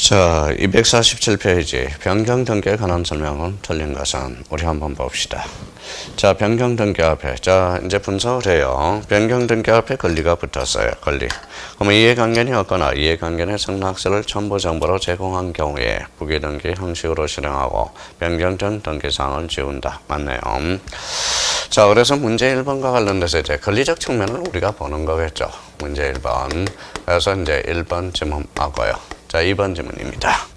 자, 247페이지 변경 등기에 관한 설명은 틀린 것은 우리 한번 봅시다. 자, 변경 등기 앞에 자 이제 분석을 해요. 변경 등기 앞에 권리가 붙었어요. 권리. 그러면 이해관계이 없거나 이해관계의 승낙서를 첨부 정보로 제공한 경우에 부기등기 형식으로 실행하고 변경된 등기사항을 지운다. 맞네요. 자, 그래서 문제 1번과 관련돼서 이제 권리적 측면을 우리가 보는 거겠죠. 문제 1번. 그래서 이제 1번 질문하고요. 자, 2번 질문입니다.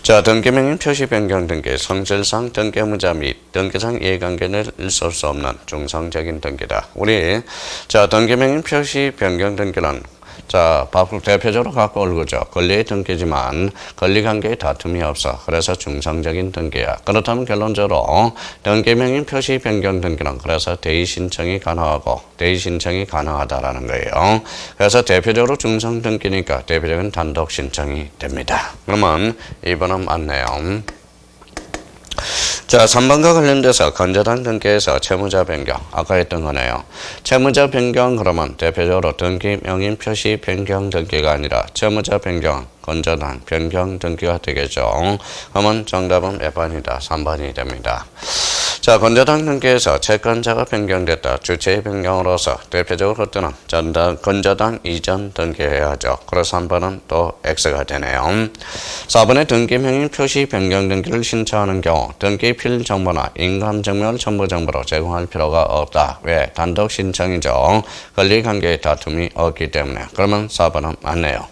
자, 등기명인 표시 변경 등기, 성질상 등기의무자 및 등기상 이해관계를 있을 수 없는 중성적인 등기다. 우리 자 등기명인 표시 변경 등기는 자, 대표적으로 갖고 올 거죠. 권리의 등기지만 권리관계에 다툼이 없어. 그래서 중성적인 등기야. 그렇다면 결론적으로 등기명인 표시 변경 등기는 그래서 대의 신청이 가능하고 대의 신청이 가능하다라는 거예요. 그래서 대표적으로 중성 등기니까 대표적인 단독 신청이 됩니다. 그러면 2번은 맞네요. 자, 3번과 관련돼서 건저당 등기에서 채무자 변경 아까 했던 거네요. 채무자 변경 그러면 대표적으로 등기 명인 표시 변경 등기가 아니라 채무자 변경 건저당 변경 등기가 되겠죠. 그러면 정답은 몇 번이다? 3번이 됩니다. 자, 건저당 등기에서 채권자가 변경됐다. 주체의 변경으로서 대표적으로 뜨는 건저당 이전 등기해야죠. 그래서 3번은 또 X가 되네요. 4번의 등기명인 표시 변경 등기를 신청하는 경우 등기 필 정보나 인감증명을 첨부 정보로 제공할 필요가 없다. 왜? 단독 신청이죠. 권리관계의 다툼이 없기 때문에. 그러면 4번은 맞네요.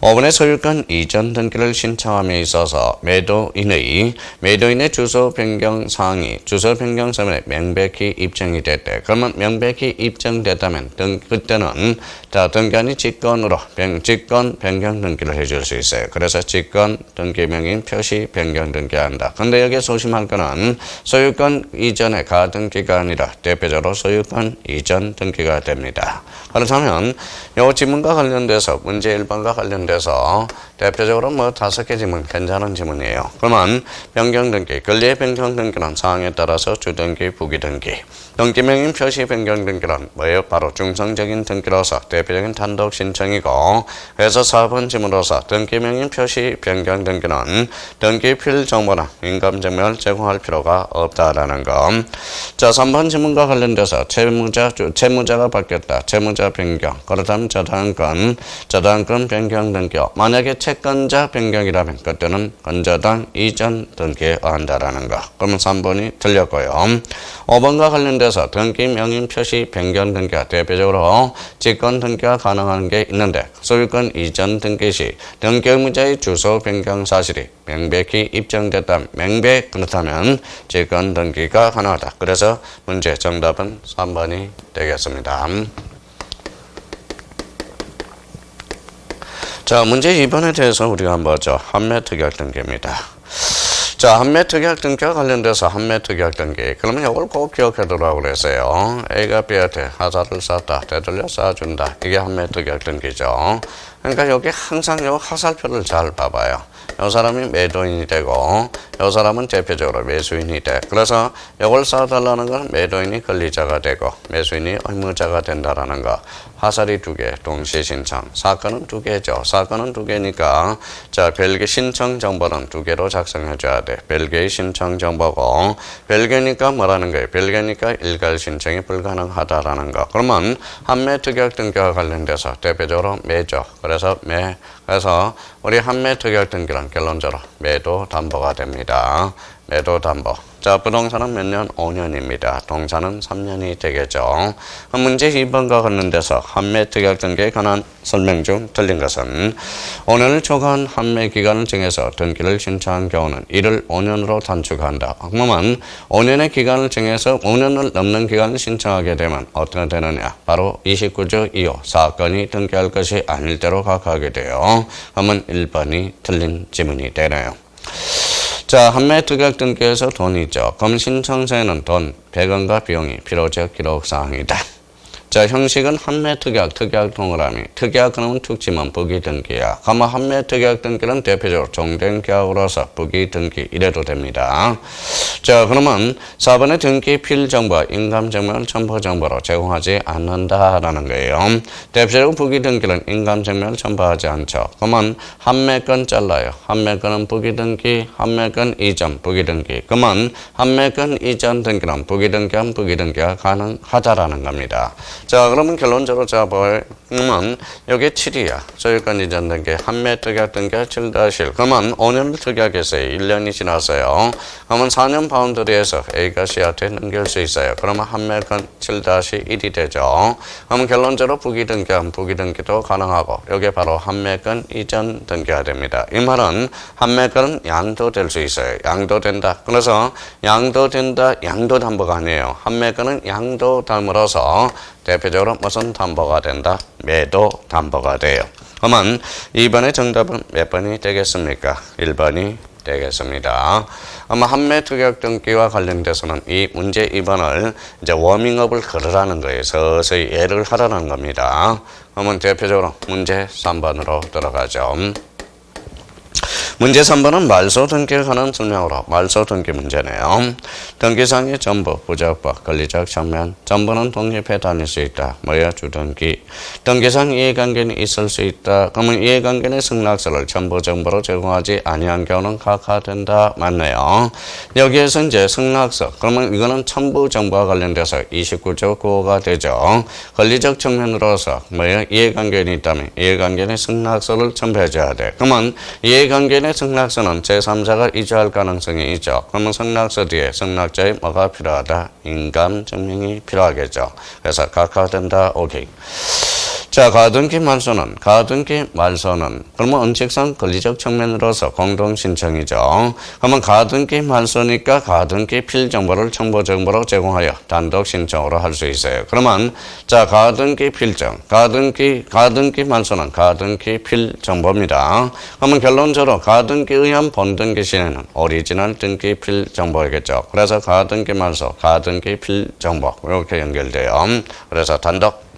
5번의 소유권 이전 등기를 신청함에 있어서 매도인의 주소 변경 사항이 주소 변경 서면에 명백히 입증이 됐대. 그러면 명백히 입증됐다면 그때는 자, 등기한이 직권 변경 등기를 해줄 수 있어요. 그래서 직권 등기명인 표시 변경 등기한다. 근데 여기에 소심할 거는 소유권 이전의 가등기가 아니라 대표적으로 소유권 이전 등기가 됩니다. 그렇다면 이 지문과 관련돼서 문제 1번과 관련돼서 대표적으로 뭐 5개 지문 괜찮은 지문이에요. 그러면 변경 등기, 권리의 변경 등기는 사항에 따라서 주등기, 부기등기. 등기명인 표시 변경 등기는 뭐예요? 바로 중성적인 등기로서 대표적인 단독 신청이고, 그래서 4번 지문으로서 등기명인 표시 변경 등기는 등기 필 정보나 인감증명을 제공할 필요가 없다라는 거. 자, 3번 지문과 관련돼서 채무자가 바뀌었다. 채무자 변경. 그렇다면 저당권 변경 등기. 만약에 채권자 변경이라면 그때는 건저당 이전 등기에 한다라는 거. 그러면 3번이 틀렸고요. 5번과 관련돼서 등기 명인 표시 변경 등기가 대표적으로 직권 등기가 가능한 게 있는데 소유권 이전 등기 시 등기 의무자의 주소 변경 사실이 명백히 입증됐다면 그렇다면 직권 등기가 가능하다. 그래서 문제 정답은 3번이 되겠습니다. 자, 문제 2번에 대해서 우리가 한번 보죠. 한매특약 등기입니다. 자, 한매특약 등기와 관련돼서 한매특약 등기. 그러면 이걸 꼭 기억해두라고 그랬어요. A가 B한테 하사를 쌌다. 되돌려 쏴준다. 이게 한매특약 등기죠. 그러니까 여기 항상 요 하살표를 잘 봐봐요. 요 사람이 매도인이 되고 요 사람은 대표적으로 매수인이 돼. 그래서 이걸 쏴달라는 건 매도인이 권리자가 되고 매수인이 의무자가 된다라는 거. 하살이 2개, 동시에 신청. 사건은 2개죠. 사건은 2개니까 자, 별개 신청 정보는 2개로 작성해줘야 돼. 별개의 신청 정보고 별개니까 뭐라는 거예요? 별개니까 일괄 신청이 불가능하다라는 거. 그러면 한매특약 등기와 관련돼서 대표적으로 매죠. 그래서 우리 한매특약 등기는 결론적으로 매도 담보가 됩니다. 매도 담보. 자, 부동산은 몇 년? 5년입니다. 동산은 3년이 되겠죠. 문제 2번과 관련돼서 한매특약 등기에 관한 설명 중 틀린 것은 5년을 초과한 한매 기간을 정해서 등기를 신청한 경우는 이를 5년으로 단축한다. 그러면 5년의 기간을 정해서 5년을 넘는 기간을 신청하게 되면 어떻게 되느냐? 바로 29조 2호 사건이 등기할 것이 아닐 때로 각하게 돼요. 그러면 1번이 틀린 지문이 되네요. 자, 한매특약 등기에서 돈이 있죠. 그럼 신청서에는 돈 100원과 비용이 필요적 기록사항이다. 자, 형식은 한매 특약, 특약 동그라미. 특약 그러면 특지만 부기 등기야. 가만 한매 특약 등기는 대표적으로 종된 계약으로서 부기 등기 이래도 됩니다. 자, 그러면 4번의 등기 필정보, 인감증명 첨부 정보로 제공하지 않는다라는 거예요. 대표적으로 부기 등기는 인감증명을 첨부하지 않죠. 그러면 한매건 잘라요. 한매건은 부기 등기, 한매건 이전 부기 등기. 그러면 한매건 이전 등기는 부기 등기한 부기 등기가 가능하다라는 겁니다. 자, 그러면 결론적으로 잡아보면 여기 7이야. 소유권 이전 등기, 한매 특약 등기 7-1. 그러면 5년을 특약했어요. 1년이 지났어요. 그러면 4년 바운더리에서 A가 C한테 넘길 수 있어요. 그러면 한매건 7-1이 되죠. 그러면 결론적으로 부기 등기한 부기 등기도 가능하고 여기 바로 한매건 이전 등기가 됩니다. 이 말은 한매건은 양도될 수 있어요. 양도된다. 그래서 양도된다, 양도담보가 아니에요. 한매건은 양도담으로서 대표적으로 무슨 담보가 된다? 매도 담보가 돼요. 그러면 2번의 정답은 몇 번이 되겠습니까? 1번이 되겠습니다. 아마 한매 특약 등기와 관련돼서는 이 문제 2번을 이제 워밍업을 걸으라는 거예요. 서서히 예를 하라는 겁니다. 그러면 대표적으로 문제 3번으로 들어가죠. 문제 3번은 말소 등기에 관한 설명으로 말소 등기 문제네요. 등기상의 전부, 부적법, 권리적 측면, 전부는 독립해 다닐 수 있다. 뭐야? 주등기. 등기상 이해관계는 있을 수 있다. 그러면 이해관계의 승낙서를 전부 정보로 제공하지 아니한 경우는 각하된다. 맞네요. 여기에서 이제 승낙서, 그러면 이거는 첨부 정보와 관련돼서 29조 9호가 되죠. 권리적 측면으로서 뭐야? 이해관계는 있다면 이해관계의 승낙서를 첨부해줘야 돼. 그러면 이해관계의 승낙서는 제3자가 이주할 가능성이 있죠. 그러면 승낙서 뒤에 승낙자의 뭐가 필요하다? 인감증명이 필요하겠죠. 그래서 각하된다. 오케이. 자, 가등기 말소는 그러면 은칙상 권리적 측면으로서 공동신청이죠. 그러면 가등기 말소니까 가등기 필정보를 첨부정보로 제공하여 단독 신청으로 할 수 있어요. 그러면 자, 가등기 필정, 가등기 말소는 가등기 필정보입니다. 그러면 결론적으로 가등기에 의한 본등기 시에는 오리지널 등기 필정보이겠죠. 그래서 가등기 말소, 가등기 필정보 이렇게 연결돼요. 그래서 단독.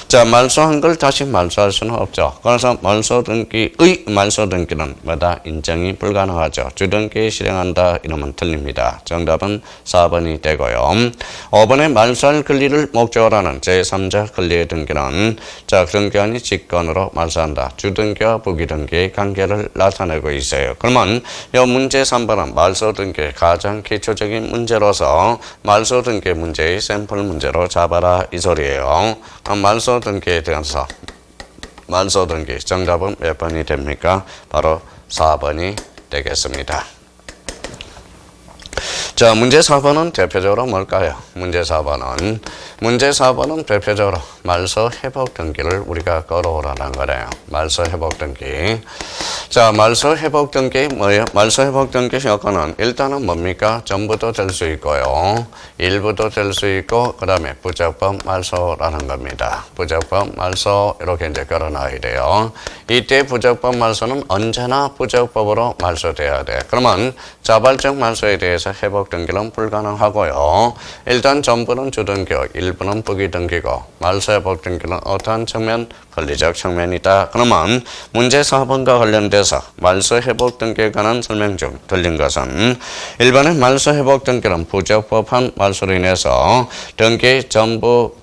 자, 말소한 걸 다시 말소할 수는 없죠. 그래서 말소 등기는 뭐다? 인정이 불가능하죠. 주등기 실행한다 이러면 틀립니다. 정답은 4번이 되고요. 5번에 말소할 권리를 목적으로 하는 제3자 권리의 등기는 자, 등기한이 직권으로 말소한다. 주등기와 부기등기의 관계를 나타내고 있어요. 그러면 이 문제 3번은 말소 등기의 가장 기초적인 문제로서 말소 등기 문제의 샘플 문제로 잡아라 이 소리예요. 말소 등기에 대해서 말소 등기 정답은 몇 번이 됩니까? 바로 4번이 되겠습니다. 자, 문제 4번은 대표적으로 뭘까요? 문제 4번은 대표적으로 말소 회복 등기를 우리가 끌어오라는 거래요. 말소 회복 등기. 자, 말소 회복 등기 뭐예요? 말소 회복 등기 효과는 일단은 뭡니까? 전부도 될 수 있고요. 일부도 될 수 있고, 그 다음에 부적법 말소라는 겁니다. 부적법 말소 이렇게 이제 끌어놔야 돼요. 이때 부적법 말소는 언제나 부적법으로 말소돼야 돼. 그러면 자발적 말소에 대해서 회복 등기는 불가능하고요. 일단 전부는 주등기고 일부는 부기등기고 말소 회복 등기는 어떠한 측면? 권리적 측면이다. 그러면 문제 4번과 관련돼서 말소 회복 등기에 관한 설명 중 들린 것은 1번의 말소 회복 등기는 부적법한 말소로 인해서 등기 전부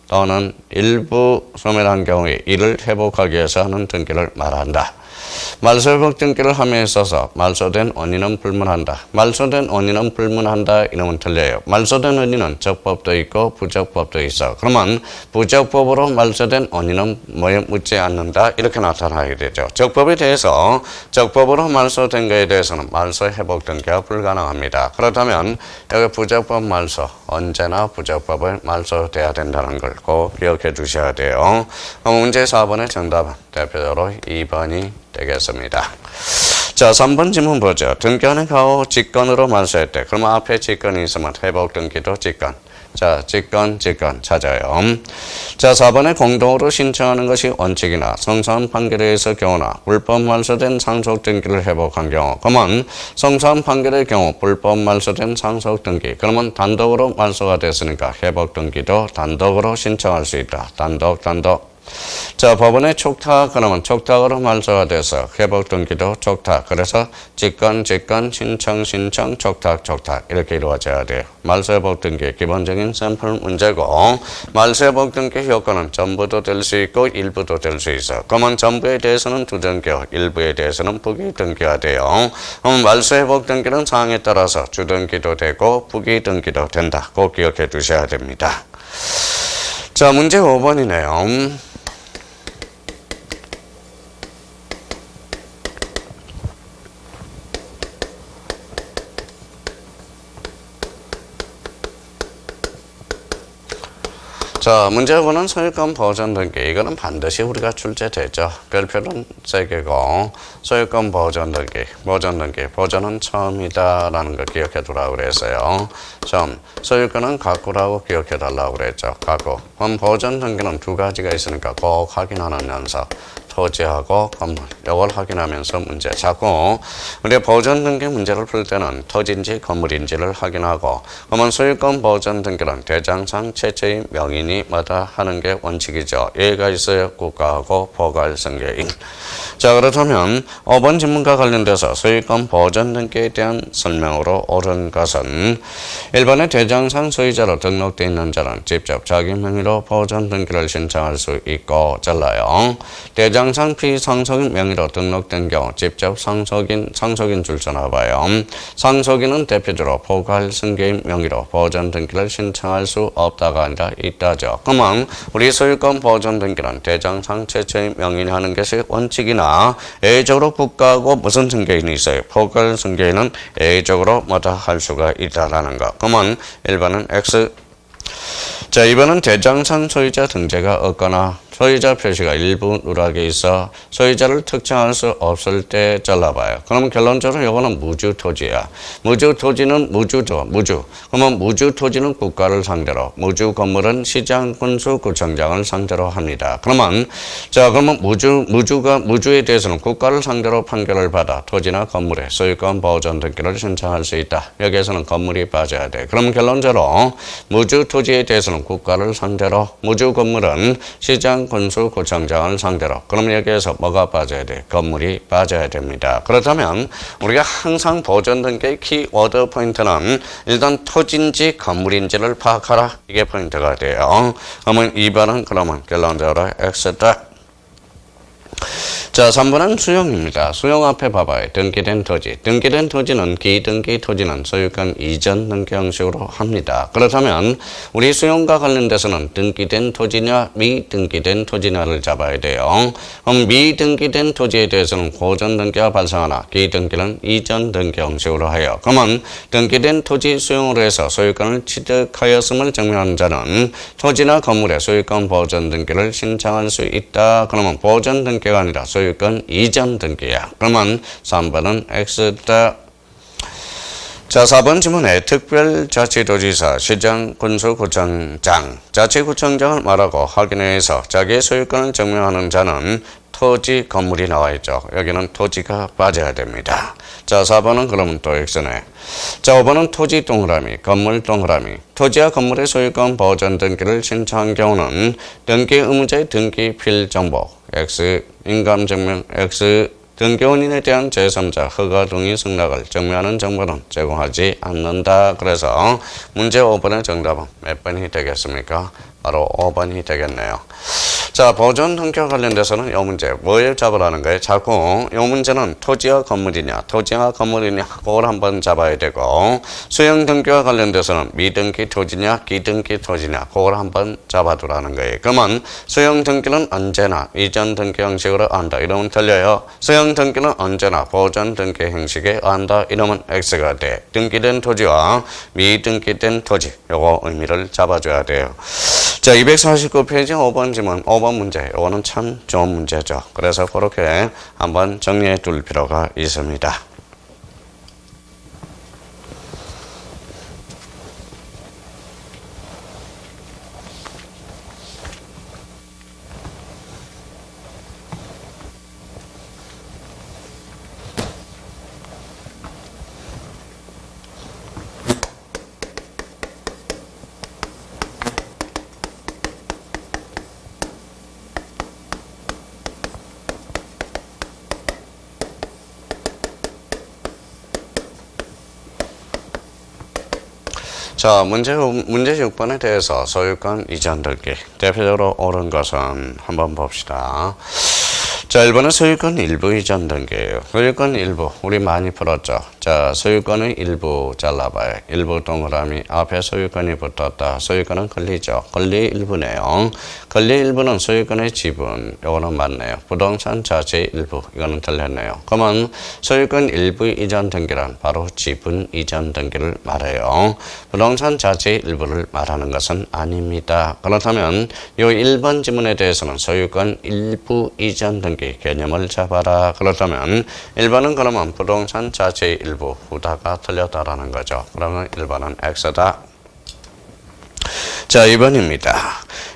또는 일부 소멸한 경우에 이를 회복하기 위해서 하는 등기를 말한다. 말소 회복 등기를 함에 있어서 말소된 원인은 불문한다. 말소된 원인은 불문한다 이러면 틀려요. 말소된 원인은 적법도 있고 부적법도 있어. 그러면 부적법으로 말소된 원인은 뭐에 묻지 않는다 이렇게 나타나게 되죠. 적법에 대해서 적법으로 말소된 것에 대해서는 말소 회복 등기가 불가능합니다. 그렇다면 여기 부적법 말소 언제나 부적법을 말소돼야 된다는 걸 꼭 기억해 두셔야 돼요. 문제 4번의 정답은 대표적으로 2번이 되겠습니다. 자, 3번 질문 보죠. 등기한의 가후 직권으로 말소했대. 그러면 앞에 직권이 있으면 회복 등기도 직권. 자, 직권 찾아요. 자, 4번에 공동으로 신청하는 것이 원칙이나 성사한 판결에 의해서 경우나 불법 말소된 상속 등기를 회복한 경우. 그러면 성사한 판결의 경우 불법 말소된 상속 등기. 그러면 단독으로 말소가 됐으니까 회복 등기도 단독으로 신청할 수 있다. 단독. 자, 법원의 촉탁, 그러면 촉탁으로 말소가 돼서 회복 등기도 촉탁. 그래서 직권, 신청, 촉탁 이렇게 이루어져야 돼요. 말소회복 등기의 기본적인 샘플 문제고, 말소회복 등기 효과는 전부도 될 수 있고 일부도 될 수 있어. 그러면 전부에 대해서는 주등기요, 일부에 대해서는 부기등기가 돼요. 그럼 말소회복 등기는 사항에 따라서 주등기도 되고 부기등기도 된다. 꼭 기억해 두셔야 됩니다. 자, 문제 5번이네요. 자, 문제 5번은 소유권 보전 등기. 이거는 반드시 우리가 출제되죠. 별표는 3개고, 소유권 보전 등기. 보전은 처음이다라는 거 기억해 두라고 그랬어요. 처음. 소유권은 가꾸라고 기억해 달라고 그랬죠. 가꾸. 그럼 보전 등기는 2가지가 있으니까 꼭 확인하는 녀석. 토지하고 건물. 이걸 확인하면서 문제. 자꾸 우리 보전 등기 문제를 풀 때는 토지인지 건물인지를 확인하고, 그러면 소유권 보전 등기는 대장상 최초의 명인이 마다 하는 게 원칙이죠. 예가 있어요. 국가하고 포괄승계인. 자, 그렇다면 5번 질문과 관련돼서 소유권 보전 등기에 대한 설명으로 옳은 것은 1번의 대장상 소유자로 등록되어 있는 자는 직접 자기 명의로 보전 등기를 신청할 수 있고 잘라요. 대장상 피상속인 명의로 등록된 경우 직접 상속인 출전해봐요. 상속인은 대표적으로 포괄승계인 명의로 보전 등기를 신청할 수 없다가 아니라 있다죠. 그러면 우리 소유권 보전 등기는 대장상 최초의 명인이 하는 것이 원칙이나 예외적으로 국가하고 무슨 승계인이 있어요? 포괄 승계인은 예외적으로 뭐다 할 수가 있다라는 거. 그러면 1번은 X. 자, 2번은 대장상 소유자 등재가 없거나 소유자 표시가 일부 누락에 있어 소유자를 특정할 수 없을 때 잘라봐요. 그러면 결론적으로 이거는 무주 토지야. 무주 토지는 무주. 그러면 무주 토지는 국가를 상대로, 무주 건물은 시장, 군수, 구청장을 상대로 합니다. 그러면 무주에 대해서는 국가를 상대로 판결을 받아 토지나 건물의 소유권 보전 등기를 신청할 수 있다. 여기에서는 건물이 빠져야 돼. 그럼 결론적으로 무주 토지에 대해서는 국가를 상대로, 무주 건물은 시장, 군수, 구청장을 상대로. 그럼 여기에서 뭐가 빠져야 돼? 건물이 빠져야 됩니다. 그렇다면 우리가 항상 보전 등기의 키워드 포인트는 일단 토지인지 건물인지를 파악하라. 이게 포인트가 돼요. 그러면 2번은 그러면 결론적으로 X다. 자, 3번은 수용입니다. 수용 앞에 봐봐요. 등기된 토지. 등기된 토지는 기등기 토지는 소유권 이전 등기 형식으로 합니다. 그렇다면 우리 수용과 관련돼서는 등기된 토지냐 미등기된 토지냐를 잡아야 돼요. 그럼 미등기된 토지에 대해서는 고전 등기가 발생하나 기등기는 이전 등기 형식으로 해요. 그러면 등기된 토지 수용으로 해서 소유권을 취득하였음을 증명하는 자는 토지나 건물의 소유권 보전 등기를 신청할 수 있다. 그러면 보전 등기가 아니라 소유권 이전 등기야. 그러면 3번은 X다. 자, 4번 질문에 특별자치도지사, 시장, 군수, 구청장, 자치구청장을 말하고 확인해서 자기의 소유권을 증명하는 자는 토지, 건물이 나와 있죠. 여기는 토지가 빠져야 됩니다. 자, 4번은 그러면 또 X네. 자, 5번은 토지 동그라미, 건물 동그라미. 토지와 건물의 소유권 보전 등기를 신청한 경우는 등기 의무자의 등기 필정보, X, 인감증명, X, 등기원인에 대한 제3자 허가 동의 승낙을 증명하는 정보는 제공하지 않는다. 그래서 문제 5번의 정답은 몇 번이 되겠습니까? 바로 5번이 되겠네요. 자, 보전 등기와 관련돼서는 이 문제 뭐에 잡으라는 거예요? 자꾸 이 문제는 토지와 건물이냐 그걸 한번 잡아야 되고, 수용 등기와 관련돼서는 미등기 토지냐 기등기 토지냐 그걸 한번 잡아두라는 거예요. 그러면 수용 등기는 언제나 이전 등기 형식으로 한다 이러면 틀려요. 수용 등기는 언제나 보전 등기 형식에 한다 이러면 X가 돼. 등기된 토지와 미등기된 토지 요거 의미를 잡아줘야 돼요. 자, 249페이지 5번 질문, 5번 문제. 이거는 참 좋은 문제죠. 그래서 그렇게 한번 정리해 둘 필요가 있습니다. 자, 문제 6번에 대해서 소유권 이전 등기. 대표적으로 옳은 것은 한번 봅시다. 자, 1번은 소유권 일부 이전 등기예요. 소유권 일부, 우리 많이 풀었죠. 자, 소유권의 일부 잘라봐요. 일부 동그라미 앞에 소유권이 붙었다. 소유권은 권리죠. 권리 일부네요. 권리 일부는 소유권의 지분, 요거는 맞네요. 부동산 자체 일부, 이거는 틀렸네요. 그러면 소유권 일부 이전 등기란 바로 지분 이전 등기를 말해요. 부동산 자체 일부를 말하는 것은 아닙니다. 그렇다면 이 1번 지문에 대해서는 소유권 일부 이전 등기 개념을 잡아라. 그렇다면 1번은 그러면 부동산 자체 일부 후다가 틀렸다라는 거죠. 그러면 1번은 X다. 자, 2번입니다.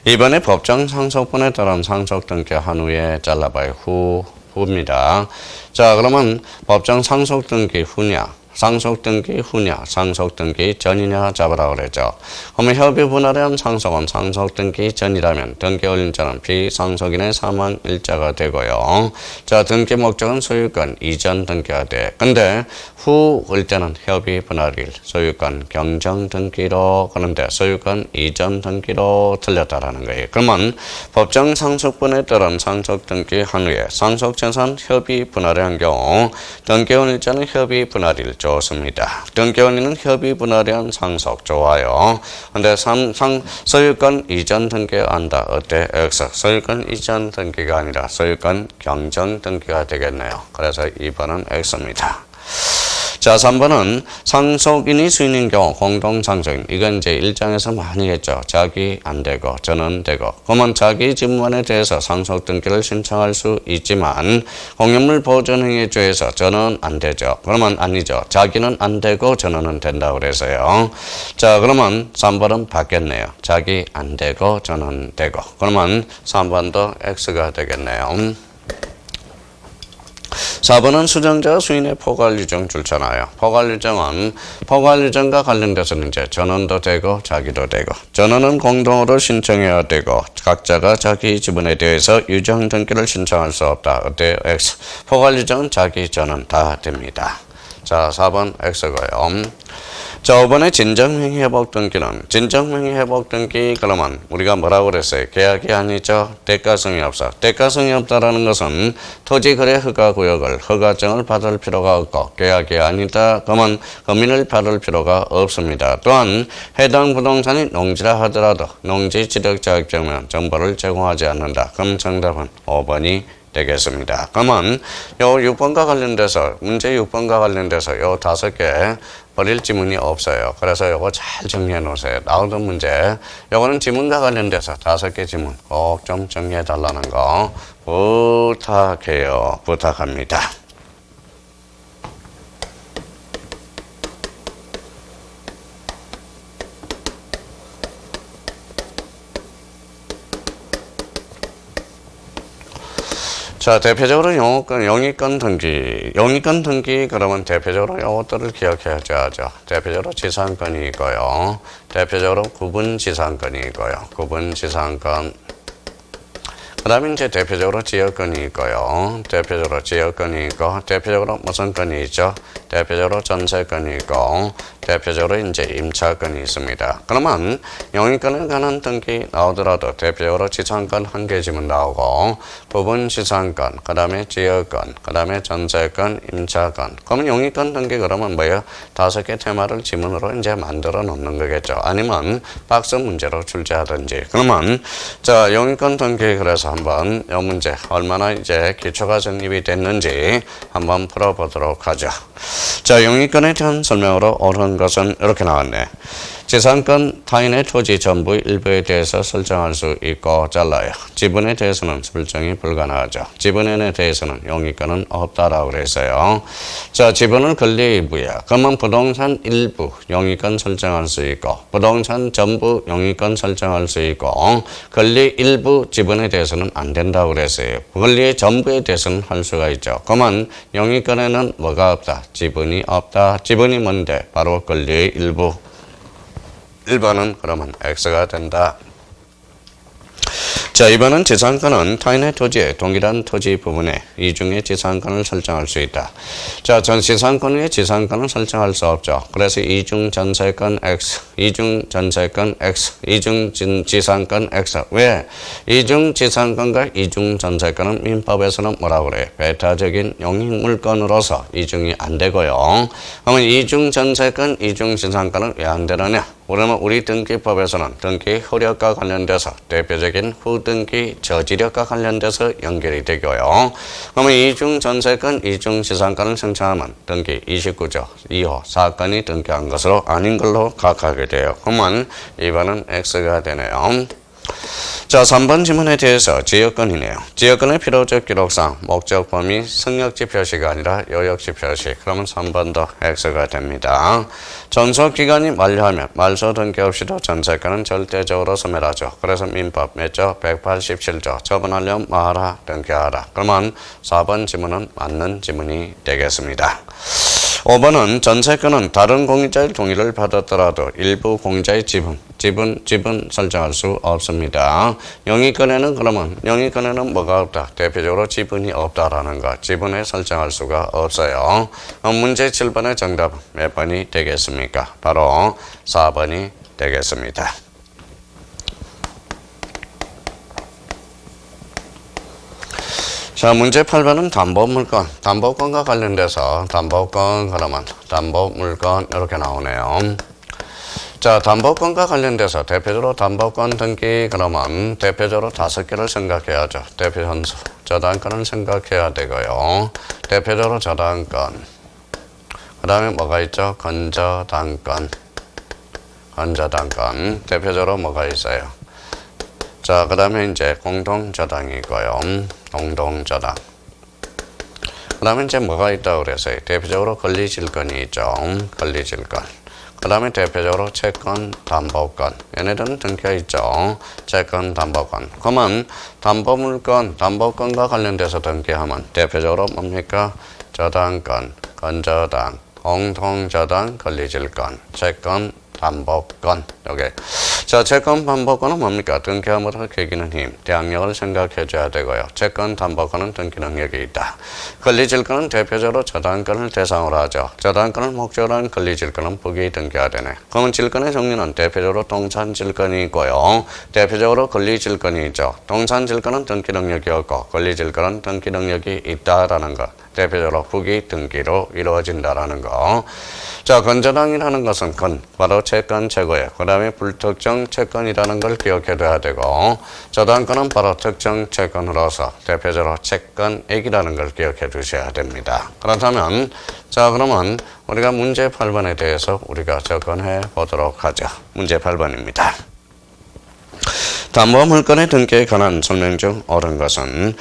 2번에 법정 상속분에 따른 상속 등기한 후에 잘라봐요. 후입니다. 자, 그러면 법정 상속 등기 후냐, 상속 등기 후냐, 상속 등기 전이냐 잡으라고 그랬죠. 그러면 협의 분할한 상속은 상속 등기 전이라면 등기 올림자는 비상속인의 사망 일자가 되고요. 자, 등기 목적은 소유권 이전 등기가 돼. 근데 후일 때는 협의 분할일, 소유권 경정 등기로, 그런데 소유권 이전 등기로 틀렸다라는 거예요. 그러면 법정 상속분에 따른 상속 등기 한 후에 상속 재산 협의 분할한 경우 등기 올림자는 협의 분할일 좋습니다. 등기 원리는 협의 분할한 상속 좋아요. 근데 소유권 이전 등기가 한다. 어때? X. 소유권 이전 등기가 아니라 소유권 경정 등기가 되겠네요. 그래서 2번은 X입니다. 자, 3번은 상속인이 수인인 경우 공동상속인. 이건 이제 1장에서 많이 했죠. 자기 안 되고 저는 되고. 그러면 자기 지분에 대해서 상속 등기를 신청할 수 있지만 공유물 보존행위에 조해서 저는 안 되죠. 그러면 아니죠. 자기는 안 되고 저는 된다고 그래서요. 자, 그러면 3번은 바뀌었네요. 자기 안 되고 저는 되고. 그러면 3번도 X가 되겠네요. 4번은 수정자가 수인의 포괄유정 줄잖아요. 포괄유정은 포괄유정과 관련돼서는 이제 전원도 되고 자기도 되고, 전원은 공동으로 신청해야 되고 각자가 자기 지분에 대해서 유정 등기를 신청할 수 없다. 어때요? X. 포괄유정은 자기 전원 다 됩니다. 자, 4번 X고요. 자, 5번의 진정행위 회복 등기는, 진정행위 회복 등기 그러면 우리가 뭐라고 그랬어요? 계약이 아니죠. 대가성이 없어. 대가성이 없다라는 것은 토지거래 허가구역을 허가증을 받을 필요가 없고 계약이 아니다. 그러면 금인을 받을 필요가 없습니다. 또한 해당 부동산이 농지라 하더라도 농지 지적 자격증명 정보를 제공하지 않는다. 그럼 정답은 5번이 되겠습니다. 그러면 요 6번과 관련돼서, 문제 6번과 관련돼서 요 5개 버릴 지문이 없어요. 그래서 요거 잘 정리해 놓으세요. 나오던 문제, 요거는 지문과 관련돼서 5개 지문 꼭 좀 정리해 달라는 거 부탁해요. 부탁합니다. 자, 대표적으로 영위권 등기 그러면 대표적으로 이것들을 기억해야죠. 대표적으로 지상권이 있고요. 대표적으로 구분지상권이 있고요. 구분지상권. 그 다음에 이제 대표적으로 지역권이 있고요. 대표적으로 지역권이 있고, 대표적으로 무슨 건이 있죠? 대표적으로 전세권이 있고, 대표적으로 이제 임차권이 있습니다. 그러면 영위권에 관한 등기 나오더라도 대표적으로 지상권 한 개 지문 나오고, 부분 지상권, 그 다음에 지역권, 그 다음에 전세권, 임차권. 그러면 영위권 등기 그러면 뭐예요? 5개 테마를 지문으로 이제 만들어 놓는 거겠죠. 아니면 박스 문제로 출제하든지. 그러면 자, 영위권 등기 그래서 한번 이 문제 얼마나 이제 기초가 정립이 됐는지 한번 풀어보도록 하죠. 자, 영위권에 대한 설명으로 옳은 것은 이렇게 나왔네. 지상권 타인의 토지 전부 일부에 대해서 설정할 수 있고 잘라요. 지분에 대해서는 설정이 불가능하죠. 지분에 대해서는 영위권은 없다라고 그랬어요. 자, 지분은 권리 일부야. 그러면 부동산 일부 영위권 설정할 수 있고, 부동산 전부 영위권 설정할 수 있고, 권리 일부 지분에 대해서는 안 된다고 그랬어요. 권리의 전부에 대해서는 할 수가 있죠. 그러면 영위권에는 뭐가 없다? 지분이 없다. 지분이 뭔데? 바로 권리의 일부. 1번은 그러면 X가 된다. 자, 이번은 지상권은 타인의 토지의 동일한 토지 부분에 이중의 지상권을 설정할 수 있다. 자, 전 지상권 위에 지상권을 설정할 수 없죠. 그래서 이중 전세권 X, 이중 전세권 X, 이중 지상권 X. 왜? 이중 지상권과 이중 전세권은 민법에서는 뭐라고 그래요? 배타적인 용익물권으로서 이중이 안 되고요. 그러면 이중 전세권, 이중 지상권은 왜 안 되느냐? 그러면 우리 등기법에서는 등기 효력과 관련돼서 대표적인 후등기 저지력과 관련돼서 연결이 되고요. 그러면 이중 전세권, 이중 지상권을 신청하면 등기 29조 2호 사건이 등기한 것으로 아닌 걸로 각하게 돼요. 그러면 2번은 X가 되네요. 자, 3번 지문에 대해서 지역권이네요. 지역권의 필요적 기록상 목적 범위 승역지 표시가 아니라 요역지 표시. 그러면 3번도 X가 됩니다. 전속기간이 만료하면 말소 등기 없이도 전세권은 절대적으로 소멸하죠. 그래서 민법 몇 조? 187조. 처분하려면 뭐하라? 등기하라. 그러면 4번 지문은 맞는 지문이 되겠습니다. 5번은 전세권은 다른 공유자의 동의를 받았더라도 일부 공유자의 지분 설정할 수 없습니다. 영위권에는 그러면 영위권에는 뭐가 없다? 대표적으로 지분이 없다라는 것. 지분을 설정할 수가 없어요. 문제 7번의 정답은 몇 번이 되겠습니까? 바로 4번이 되겠습니다. 자, 문제 8번은 담보물건. 담보권과 관련돼서 담보권 그러면 담보물건 이렇게 나오네요. 자, 담보권과 관련돼서 대표적으로 담보권 등기 그러면 대표적으로 5개를 생각해야죠. 대표 현수, 저당권을 생각해야 되고요. 대표적으로 저당권. 그 다음에 뭐가 있죠? 건저당권. 건저당권. 대표적으로 뭐가 있어요? 자, 그 다음에 이제 공동저당이고요. 공동저당. 그 다음에 이제 뭐가 있다고 그랬어요? 대표적으로 권리질권이 있죠. 권리질권. 그 다음에 대표적으로 채권, 담보권. 얘네들은 등기가 있죠. 채권, 담보권. 그러면 담보물권, 담보권과 관련돼서 등기하면 대표적으로 뭡니까? 저당권, 건저당, 공동저당, 권리질권, 채권, 담보권. 요게. 자, 채권 담보권은 뭡니까? 등기함으로 계기는 힘, 대항력을 생각해 줘야 되고요. 채권 담보권은 등기 능력이 있다. 권리질권은 대표적으로 저당권을 대상으로 하죠. 저당권을 목적으로 한 권리질권은 부기 등기가 되네. 그러면 질권의 종류는 대표적으로 동산질권이 있고요. 대표적으로 권리질권이 있죠. 동산질권은 등기 능력이 없고 권리질권은 등기 능력이 있다라는 것. 대표적으로 후기 등기로 이루어진다라는 거. 자, 건저당이라는 것은 바로 채권 최고예요. 그 다음에 불특정 채권이라는 걸 기억해둬야 되고, 저당권은 바로 특정 채권으로서 대표적으로 채권액이라는 걸 기억해 두셔야 됩니다. 그렇다면, 자, 그러면 우리가 문제 8번에 대해서 우리가 접근해 보도록 하죠. 문제 8번입니다. 담보물건의 등기에 관한 설명 중 옳은 것은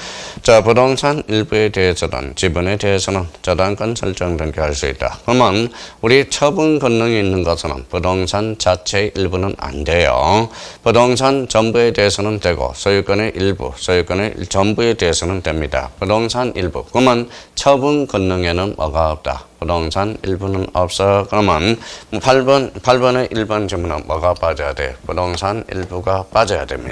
자, 부동산 일부에 대해서는 지분에 대해서는 저당권 설정 등기할 수 있다. 그러면 우리 처분 권능이 있는 것은 부동산 자체의 일부는 안 돼요. 부동산 전부에 대해서는 되고 소유권의 일부, 소유권의 전부에 대해서는 됩니다. 부동산 일부. 그러면 처분 권능에는 뭐가 없다? 부동산 일부는 없어. 그러면 8번의 1번 질문은 뭐가 빠져야 돼? 부동산 일부가 빠져야 됩니다.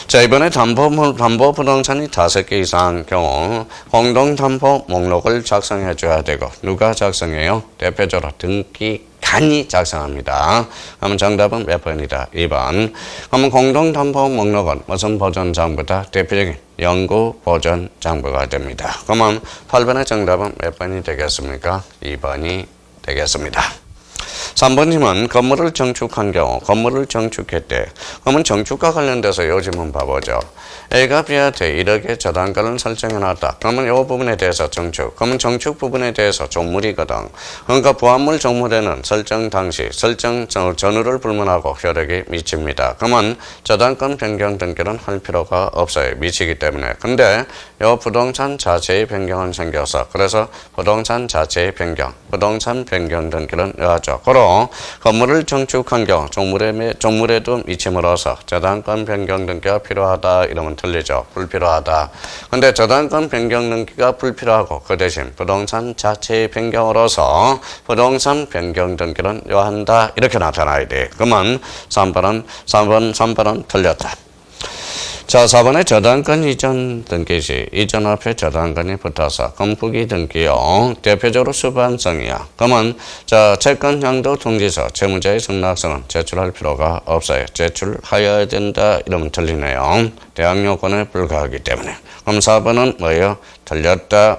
자, 이번에 담보 부동산이 5개 이상한 경우 공동담보 목록을 작성해 줘야 되고, 누가 작성해요? 대표적으로 등기관이 작성합니다. 그러면 정답은 몇 번이다? 2번. 그러면 공동담보 목록은 무슨 보존장부다? 대표적인 연구보존장부가 됩니다. 그러면 8번의 정답은 몇 번이 되겠습니까? 2번이 되겠습니다. 3번님은 건물을 정축한 경우, 건물을 정축했대. 그러면 정축과 관련돼서 요즘은 봐보죠. A가 B한테 1억의 저당권을 설정해놨다. 그러면 이 부분에 대해서 정축. 그러면 정축 부분에 대해서 종물이거든. 그러니까 부합물 종물에는 설정 당시, 설정 전후를 불문하고 효력이 미칩니다. 그러면 저당권 변경 등기는 할 필요가 없어요. 미치기 때문에. 근데 이 부동산 자체의 변경은 생겨서, 그래서 부동산 자체의 변경, 부동산 변경 등기는 하죠. 그럼 건물을 정축한 경우 종물에도 미침으로써 저당권 변경 등기가 필요하다 이러면 틀리죠. 불필요하다. 근데 저당권 변경 등기가 불필요하고 그 대신 부동산 자체의 변경으로서 부동산 변경 등기는 요한다 이렇게 나타나야 돼. 그러면 3번은 틀렸다. 자, 4번에 저당권 이전 등기 시 이전 앞에 저당권이 붙어서 건프기 등기요. 대표적으로 수반성이야. 그러면 자, 채권량도 통지서 채무자의 승낙서는 제출할 필요가 없어요. 제출하여야 된다 이러면 틀리네요. 대항 요건에 불과하기 때문에. 그럼 4번은 뭐예요? 틀렸다.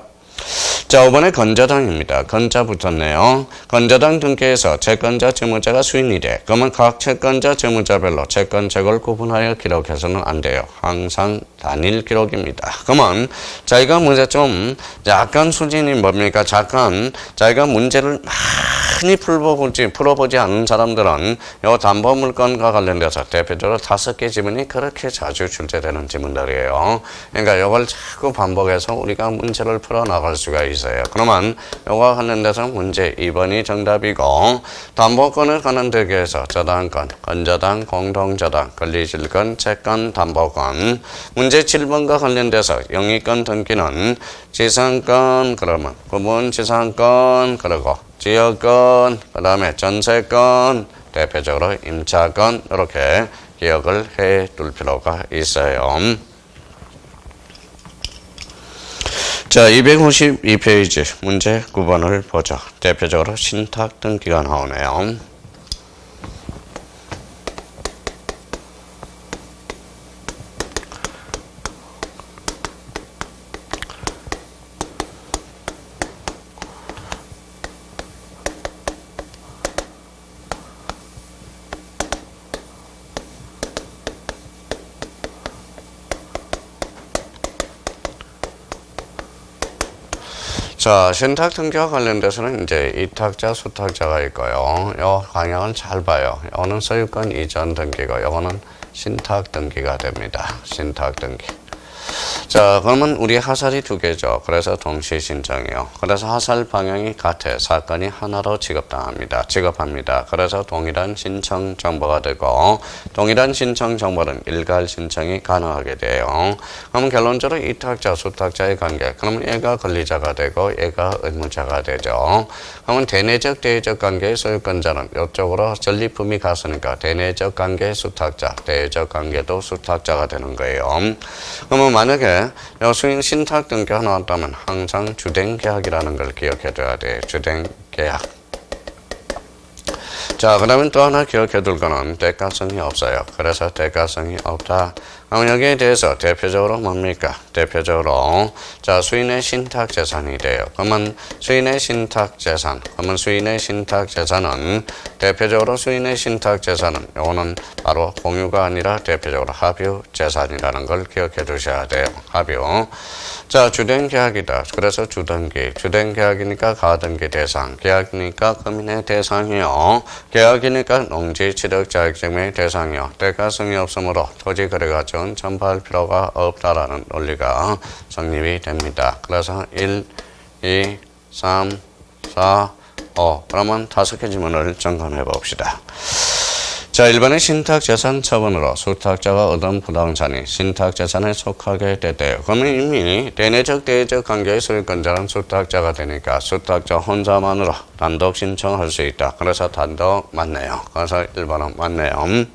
자, 5번에 건저당입니다. 건자 붙었네요. 건저당 등기에서 채권자, 채무자가 수인이 돼. 그러면 각 채권자, 채무자별로 채권책을 구분하여 기록해서는 안 돼요. 항상 단일 기록입니다. 그러면 자기가 문제점 약간 수준이 뭡니까? 잠깐 자기가 문제를 많이 풀어보지 않은 사람들은 요 담보물건과 관련돼서 대표적으로 5개 지문이 그렇게 자주 출제되는 지문들이에요. 그러니까 이걸 자꾸 반복해서 우리가 문제를 풀어나갈 수가 있어요. 그러면 요거와 관련돼서 문제 2번이 정답이고, 담보권을 관련되게 해서 저당권, 건저당, 공동저당, 권리질권, 채권, 담보권. 문제 7번과 관련돼서 영위권 등기는 지상권, 그러면 구분지상권, 그리고 지역권, 그 다음에 전세권, 대표적으로 임차권, 이렇게 기억을 해 둘 필요가 있어요. 자, 252페이지 문제 9번을 보죠. 대표적으로 신탁 등기가 나오네요. 자, 신탁 등기와 관련돼서는 이제 이탁자, 수탁자가 있고요. 요 방향을 잘 봐요. 요거는 소유권 이전 등기고, 요거는 신탁 등기가 됩니다. 신탁 등기. 자, 그러면 우리 하살이 2개죠. 그래서 동시 신청이요. 그래서 하살 방향이 같아. 사건이 하나로 취급합니다. 그래서 동일한 신청 정보가 되고, 동일한 신청 정보는 일괄 신청이 가능하게 돼요. 그러면 결론적으로 이탁자, 수탁자의 관계. 그러면 얘가 권리자가 되고, 얘가 의무자가 되죠. 그러면 대내적, 대외적 관계의 소유권자는 이쪽으로 전리품이 갔으니까 대내적 관계의 수탁자, 대외적 관계도 수탁자가 되는 거예요. 그러면 만약에 수인 신탁 등기가 나왔다면 항상 주된 계약이라는 걸 기억해 둬야 돼. 주된 계약. 자, 그러면 또 하나 기억해 둘 거는 대가성이 없어요. 그래서 대가성이 없다. 그럼 여기에 대해서 대표적으로 뭡니까? 대표적으로 자, 수인의 신탁 재산이 돼요. 그러면 수인의 신탁 재산. 그러면 수인의 신탁 재산은 대표적으로 수인의 신탁 재산은 요거는 바로 공유가 아니라 대표적으로 합유 재산이라는 걸 기억해 두셔야 돼요. 합유. 자, 주된 계약이다. 그래서 주등기. 주된 계약이니까 가등기 대상. 계약이니까 금인의 대상이요. 계약이니까 농지 취득 자격증의 대상이요. 대가성이 없으므로 토지 거래가 전파할 필요가 없다라는 논리가 성립이 됩니다. 그래서 1, 2, 3, 4, 5. 그러면 5개 지문을 점검해 봅시다. 자, 1번의 신탁재산 처분으로 수탁자가 얻은 부동산이 신탁재산에 속하게 됐대요. 그러면 이미 대내적, 대외적 관계의 소유권자는 수탁자가 되니까 수탁자 혼자만으로 단독 신청할 수 있다. 그래서 단독 맞네요. 그래서 1번은 맞네요.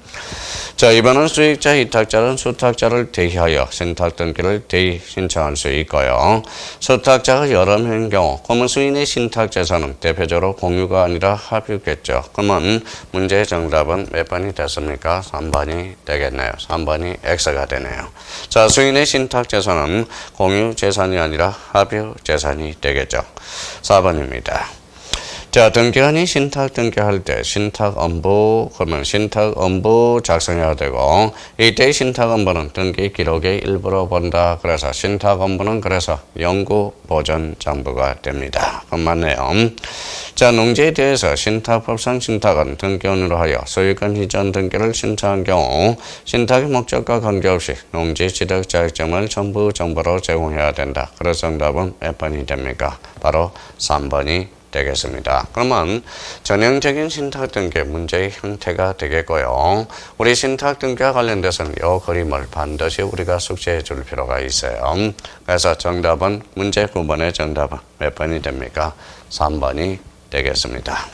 자, 2번은 수익자, 이탁자는 수탁자를 대의하여 신탁 등기를 대의 신청할 수 있고요. 수탁자가 여러 명인 경우, 그러면 수인의 신탁 재산은 대표적으로 공유가 아니라 합유겠죠. 그러면 문제의 정답은 몇 번이 됐습니까? 3번이 되겠네요. 3번이 X가 되네요. 자, 수인의 신탁 재산은 공유 재산이 아니라 합유 재산이 되겠죠. 4번입니다. 자, 등기관이 신탁 등기할 때 신탁엄부, 그러면 신탁엄부 작성해야 되고, 이때 신탁엄부는 등기 기록의 일부로 본다. 그래서 신탁엄부는 그래서 영구보존장부가 됩니다. 그럼 맞네요. 자, 농지에 대해서 신탁법상 신탁은 등기원으로 하여 소유권 이전 등기를 신청한 경우 신탁의 목적과 관계없이 농지 취득 자격증을 전부 정보로 제공해야 된다. 그래서 정답은 몇 번이 됩니까? 바로 3번이 되겠습니다. 그러면 전형적인 신탁 등기 문제의 형태가 되겠고요. 우리 신탁 등기와 관련돼서는 이 그림을 반드시 우리가 숙지해 줄 필요가 있어요. 그래서 정답은 문제 9번의 정답은 몇 번이 됩니까? 3번이 되겠습니다.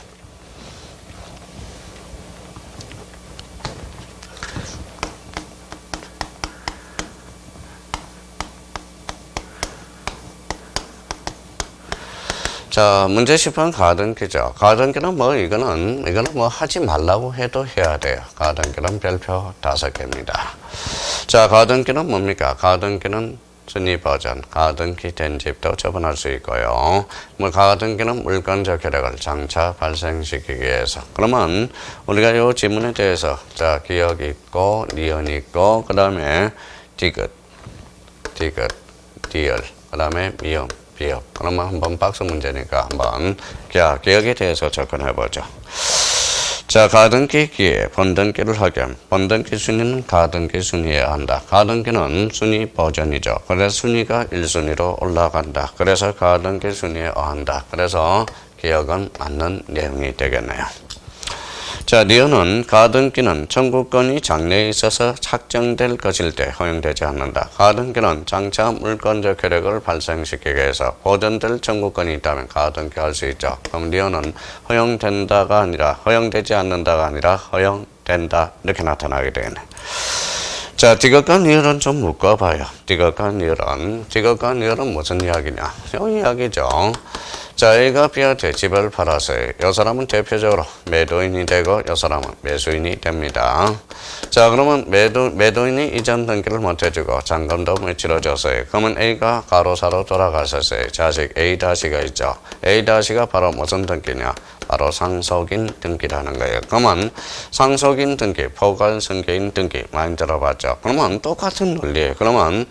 자, 문제 10번 가등기죠. 가등기는 이거는 하지 말라고 해도 해야 돼요. 가등기는 별표 5개입니다. 자, 가등기는 뭡니까? 가등기는 순위 버전, 가등기 된 집도 처분할 수 있고요. 가등기는 물건적 효력을 장차 발생시키기 위해서. 그러면 우리가 이 지문에 대해서 자, 기억 있고, 니은 있고, 그 다음에 디귿, 디귿, 그 다음에 미음, 비읍. 그러면 한번 박스 문제니까 한번 기억에 대해서 접근해보죠. 자, 가등기 기에 번등기를 하겸. 번등기 순위는 가등기 순위여야 한다. 가등기는 순위 버전이죠. 그래서 순위가 1순위로 올라간다. 그래서 가등기 순위에 어한다. 그래서 기억은 맞는 내용이 되겠네요. 자, 니은은 가등기는 청구권이 장래에 있어서 착정될 것일 때 허용되지 않는다. 가등기는 장차 물건적 효력을 발생시키기 위해서 보존될 청구권이 있다면 가등기 할 수 있죠. 그럼 니은은 허용된다가 아니라 허용되지 않는다가 아니라 허용된다 이렇게 나타나게 되겠네. 자, 디귿과 니을은 좀 묶어봐요. 디귿과 니을은 무슨 이야기냐? 이 이야기죠. 자, A가 B한테 집을 팔았어요. 이 사람은 대표적으로 매도인이 되고 이 사람은 매수인이 됩니다. 자, 그러면 매도인이 이전 등기를 못 해주고 잔금도 못 치러줬어요. 그러면 A가 가로사로 돌아가셨어요. 자식 A-가 있죠. A-가 바로 무슨 등기냐? 바로 상속인 등기라는 거예요. 그러면 상속인 등기, 포괄승계인 등기 많이 들어봤죠. 그러면 똑같은 논리예요. 그러면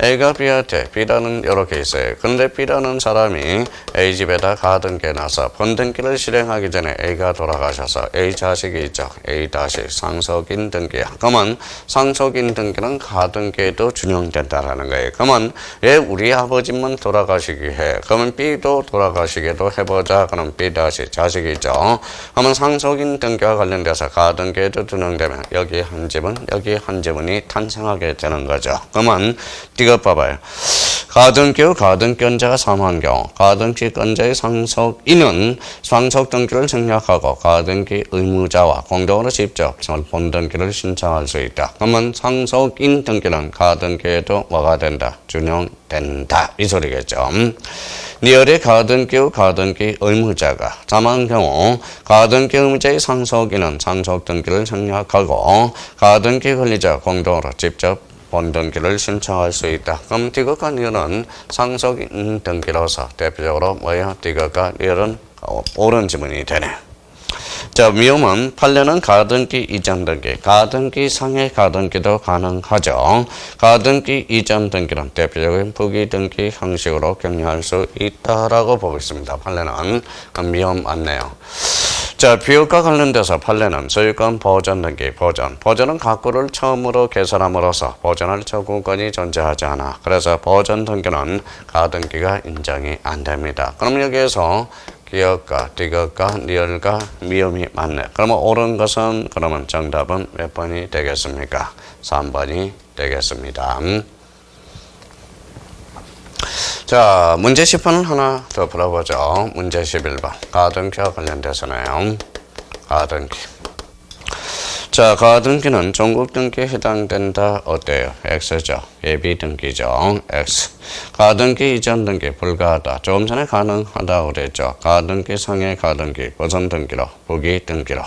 A가 B한테 B라는 이렇게 있어요. 그런데 B라는 사람이 A 집에다 가등기에 나서 번등기를 실행하기 전에 A가 돌아가셔서 A 자식이 있죠. A 다시 상속인 등기야. 그러면 상속인 등기는 가등기에도 준용된다라는 거예요. 그러면 왜 우리 아버지만 돌아가시기 해? 그러면 B도 돌아가시게도 해보자. 그럼 B 다시 자식이 있죠. 그러면 상속인 등기와 관련돼서 가등기에도 준용되면 여기 한 집은 여기 한 지분이 탄생하게 되는 거죠. 그러면 이거 봐봐요. 가등기자가 사망한 경우 가등기권자의 상속인은 상속 등기를 생략하고 가등기 의무자와 공동으로 직접 본등기를 신청할 수 있다. 그러면 상속인 등기는 가등기에도 뭐가 된다? 준용된다. 이 소리겠죠. 니을의 가등기 의무자가 사망한 경우 가등기 의무자의 상속인은 상속 등기를 생략하고 가등기 권리자 공동으로 직접 본등기를 신청할 수 있다. 그럼 디귿과 니을은 상속인 등기로서 대표적으로 뭐예요? 디귿과 니을은 옳은 지문이 되네. 자, 미음은 판례는 가등기 이전 등기, 가등기 상의 가등기도 가능하죠. 가등기 이전 등기는 대표적인 부기 등기 형식으로 격려할 수 있다라고 보고 있습니다. 판례는 미음 맞네요. 자, 비율과 관련돼서 판례는 소유권 보전 등기, 보전은 가구를 처음으로 개설함으로써 보전할 청구권이 존재하지 않아. 그래서 보전 등기는 가등기가 인정이 안 됩니다. 그럼 여기에서 기억과 디귿과 니을과 미음이 맞네. 그러면 옳은 것은 그러면 정답은 몇 번이 되겠습니까? 3번이 되겠습니다. 자, 문제 10번은 하나 더 풀어보죠. 문제 11번. 가등기와 관련돼서네요. 가등기. 자, 가등기는 종국등기에 해당된다. 어때요? X죠. 예비등기죠. X. 가등기 이전 등기 불가하다. 조금 전에 가능하다고 그랬죠. 가등기 상해 가등기 보전 등기로 부기 등기로.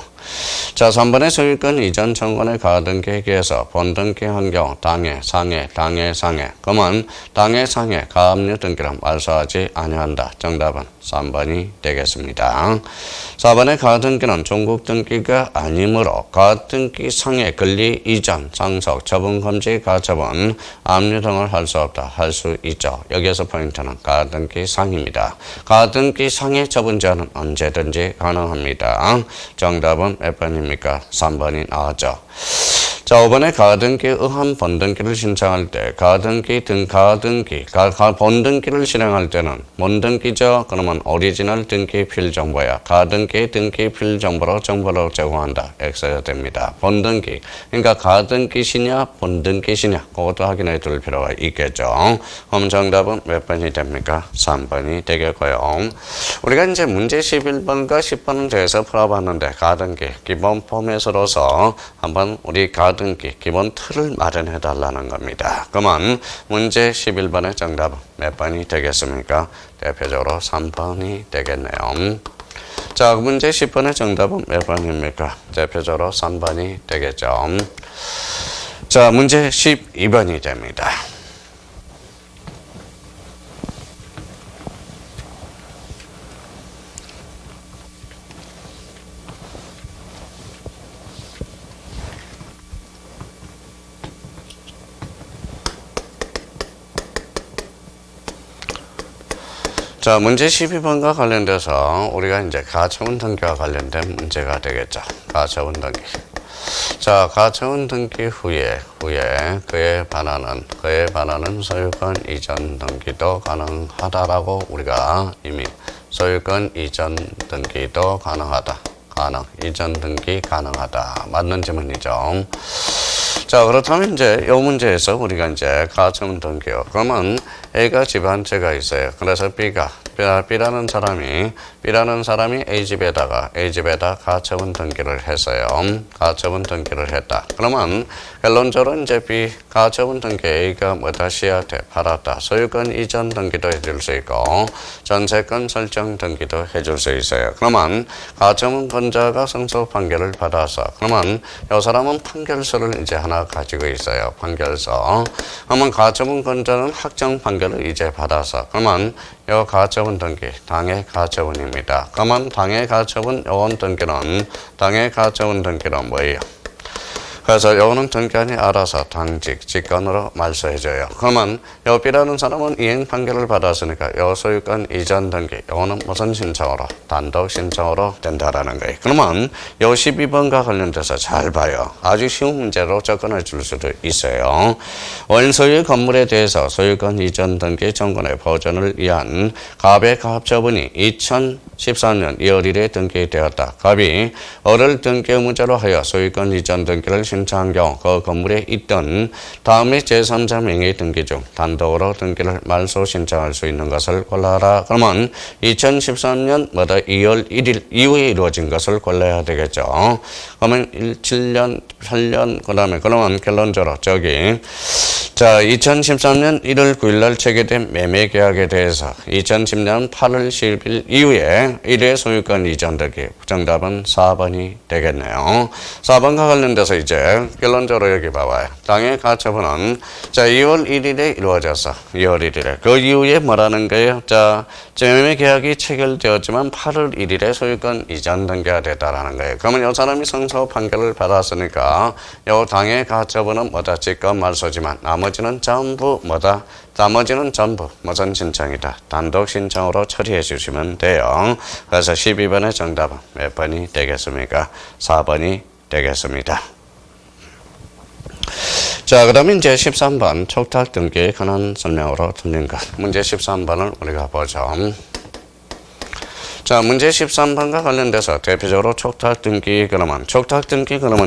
자, 3번의 소유권 이전 청구의 가등기에 의해서 본등기한 경우 당해, 상해. 그러면 당해, 상해, 가압류 등기를 말소하지 아니한다. 정답은 3번이 되겠습니다. 4번의 가등기는 종국 등기가 아니므로 가등기 상해, 권리 이전, 상속, 처분 금지, 가처분, 압류 등을 할 수 없다. 할 수 있죠. 여기에서 포인트는 가등기 상입니다. 가등기 상해 처분 제한은 언제든지 가능합니다. 정답은 몇 번입니까? 3번이 나왔죠. 자, 5번에 가등기 의한 본등기를 신청할 때 본등기를 실행할 때는 본등기죠. 그러면 오리지널 등기 필정보야. 가등기 등기 필정보로 정보를 제공한다. X가 됩니다. 본등기. 그러니까 가등기시냐 본등기시냐 그것도 확인해 둘 필요가 있겠죠. 그럼 정답은 몇 번이 됩니까? 3번이 되겠고요. 우리가 이제 문제 11번과 10번은 대해서 풀어봤는데 가등기 기본 포맷으로서 한번 우리 가등기 등기 기본 틀을 마련해 달라는 겁니다. 그러면 문제 11번의 정답은 몇 번이 되겠습니까? 대표적으로 3번이 되겠네요. 자, 문제 10번의 정답은 몇 번입니까? 대표적으로 3번이 되겠죠. 자, 문제 12번이 됩니다. 자, 문제 12번과 관련돼서 우리가 이제 가처분 등기와 관련된 문제가 되겠죠. 가처분 등기. 자, 가처분 등기 후에 그에 반하는 소유권 이전 등기도 가능하다라고 우리가 이미 소유권 이전 등기도 이전 등기 가능하다. 맞는 질문이죠. 자, 그렇다면 이제 이 문제에서 우리가 이제 가처분 등기요. 그러면 A가 집 한 채가 있어요. 그래서 B라는 사람이 A집에다 가처분 등기를 했어요. 가처분 등기를 했다. 그러면 결론적으로 이제 B 가처분 등기 A가 뭐다 C한테 받았다. 소유권 이전 등기도 해줄 수 있고 전세권 설정 등기도 해줄 수 있어요. 그러면 가처분 권자가 승소 판결을 받아서 그러면 이 사람은 판결서를 이제 하나 가지고 있어요. 판결서. 그러면 가처분 권자는 확정 판결을 이제 받아서 그러면 이 가처분 등기 당해 가처분입니다. 그러면 당해 가처분 요원 등기는 뭐예요? 그래서 요거는 등기관이 알아서 당직, 직권으로 말소해줘요. 그러면 요 B라는 사람은 이행 판결을 받았으니까 요 소유권 이전 등기, 요거는 무슨 신청으로? 단독 신청으로 된다라는 거예요. 그러면 요 12번과 관련돼서 잘 봐요. 아주 쉬운 문제로 접근해 줄 수도 있어요. 원소유 건물에 대해서 소유권 이전 등기 정권의 보전을 위한 갑의 가압처분이 2013년 2월 1일에 등기되었다. 갑이 어를 등기 의무자로 하여 소유권 이전 등기를 신청한 경우 그 건물에 있던 다음에 제3자 명의 등기 중 단독으로 등기를 말소 신청할 수 있는 것을 골라라. 그러면 2013년 2월 1일 이후에 이루어진 것을 골라야 되겠죠. 그러면 7년, 8년 그러면 결론적으로 자 2013년 1월 9일 날 체결된 매매 계약에 대해서 2010년 8월 10일 이후에 1회 소유권 이전 등기 정답은 4번이 되겠네요. 4번과 관련돼서 이제 결론적으로 여기 봐봐요. 당해 가처분은 자 2월 1일에 이루어졌어. 2월 1일에 그 이후에 뭐라는 거예요? 자 매매 계약이 체결되었지만 8월 1일에 소유권 이전 등기가 됐다라는 거예요. 그러면 이 사람이 승소 판결을 받았으니까 이 당해 가처분은 뭐다? 직권 말소지만 나머지는 전부 무슨 신청이다? 단독 신청으로 처리해 주시면 돼요. 그래서 12번의 정답은 몇 번이 되겠습니까? 4번이 되겠습니다. 자, 그러면 이제 13번 촉탁 등기에 관한 설명으로 틀린 것. 문제 13번을 우리가 보죠. 자, 문제 13번과 관련돼서 대표적으로 촉탁 등기 그러면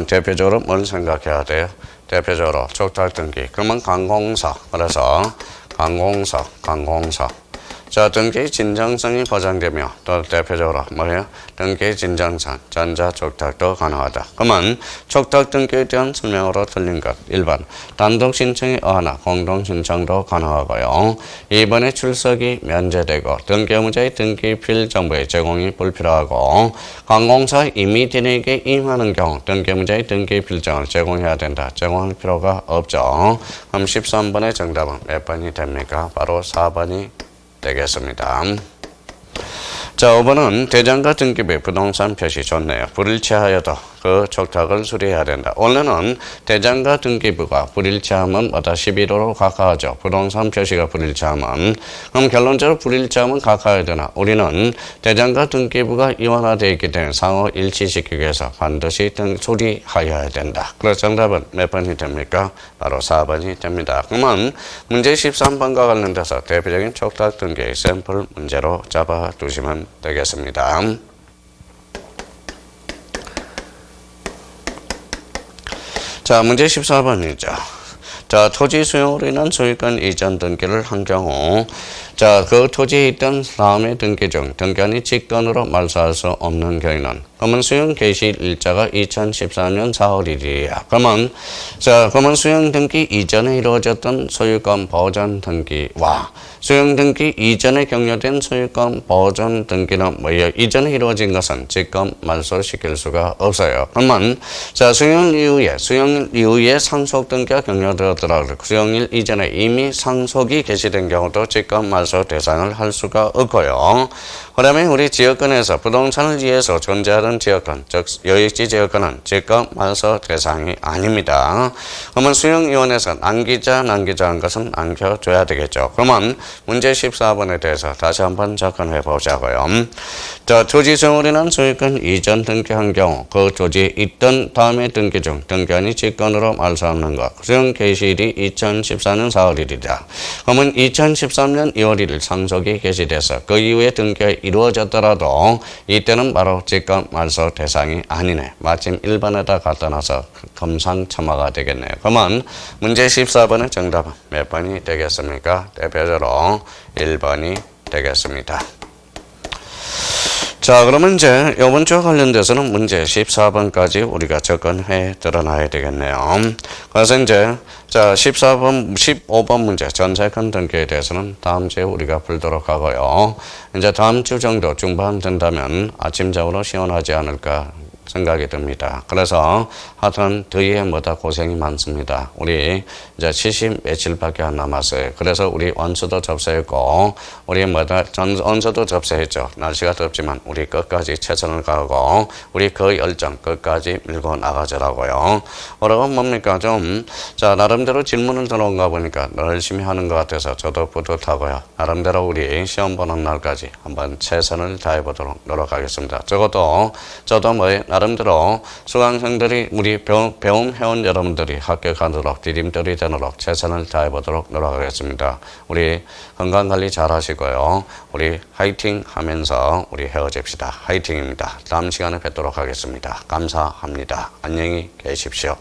대표적으로 뭘 생각해야 돼요? 대표적으로 촉탁 등기 그러면 관공서. 그래서 관공서. 자, 등기 진정성이 보장되며 또 대표적으로 뭐예요? 등기 진정성, 전자 촉탁도 가능하다. 그러면 촉탁 등기에 대한 설명으로 틀린 것. 1번 단독 신청이 어하나 공동 신청도 가능하고요. 2번에 출석이 면제되고 등기 의무자의 등기필 정보의 제공이 불필요하고 관공서 임의진에게 임하는 경우 등기 의무자의 등기필정을 제공해야 된다. 제공할 필요가 없죠. 그럼 13번의 정답은 몇 번이 됩니까? 바로 4번이 되겠습니다. 자, 5번은 대장과 등기부의 부동산 표시 좋네요. 불일치하여도 그 촉탁을 수리해야 된다. 원래는 대장과 등기부가 불일치하면 11호로 가까워져. 부동산 표시가 불일치하면. 그럼 결론적으로 불일치하면 가까워야 되나? 우리는 대장과 등기부가 이원화되어 있기 때문에 상호 일치시키기 위해서 반드시 수리하여야 된다. 그래서 정답은 몇 번이 됩니까? 바로 4번이 됩니다. 그러면 문제 13번과 관련돼서 대표적인 촉탁 등기의 샘플 문제로 잡아두시면 되겠습니다. 자, 문제 14번이죠. 자, 토지 수용으로 인한 소유권 이전 등기를 한 경우 자, 그 토지에 있던 다음의 등기 중 등기한이 직권으로 말소할 수 없는 경우는 검은 수용 개시 일자가 2014년 4월 1일이야. 그러면 수용 등기 이전에 이루어졌던 소유권 보전 등기와 수용 등기 이전에 격려된 소유권 보전 등기는 뭐예요? 이전에 이루어진 것은 직권 말소시킬 수가 없어요. 그러면 수용일 이후에 상속 등기가 격려되었더라도 수용일 이전에 이미 상속이 개시된 경우도 직권 말소 대상을 할 수가 없고요. 그다음에 우리 지역권에서 부동산을 위해서 존재하는 지역권, 즉 여익지 지역권은 직권 말소 대상이 아닙니다. 그러면 수용위원회에서 남기자한 것은 남겨줘야 되겠죠. 그러면 문제 14번에 대해서 다시 한번 접근해 보자고요. 자, 토지 수용으로는 소유권 이전 등기한 경우 그 토지에 있던 다음의 등기 중 등기한이 직권으로 말소하는 것. 수용 개시일이 2014년 4월 1일이다. 그러면 2013년 2월 1일 상속이 개시돼서 그 이후에 등기가 이루어졌더라도 이때는 바로 직권 말소 대상이 아니네. 마침 1번에다 갖다 놔서 검상첨화가 되겠네요. 그러면 문제 14번의 정답은 몇 번이 되겠습니까? 대표적으로 1번이 되겠습니다. 자, 그러면 이제 이번 주와 관련돼서는 문제 14번까지 우리가 접근해 드러나야 되겠네요. 그래서 이제 자, 15번 문제 전세권 등기에 대해서는 다음 주에 우리가 풀도록 하고요. 이제 다음 주 정도 중반 된다면 아침적으로 시원하지 않을까 생각이 듭니다. 그래서 하여튼 더위에 뭐다 고생이 많습니다. 우리 이제 70 며칠밖에 안 남았어요. 그래서 우리 원수도 접수했고 우리 뭐다 원수도 접수했죠. 날씨가 덥지만 우리 끝까지 최선을 가고 우리 그 열정 끝까지 밀고 나가자라고요. 그리고 뭡니까 자 나름대로 질문을 들어온가 보니까 열심히 하는 것 같아서 저도 뿌듯하고요. 나름대로 우리 시험 보는 날까지 한번 최선을 다해보도록 노력하겠습니다. 저도 나름대로 수강생들이 우리 배움 회원 여러분들이 합격하도록 디딤돌이 되도록 최선을 다해보도록 노력하겠습니다. 우리 건강관리 잘 하시고요. 우리 화이팅 하면서 우리 헤어집시다. 화이팅입니다. 다음 시간에 뵙도록 하겠습니다. 감사합니다. 안녕히 계십시오.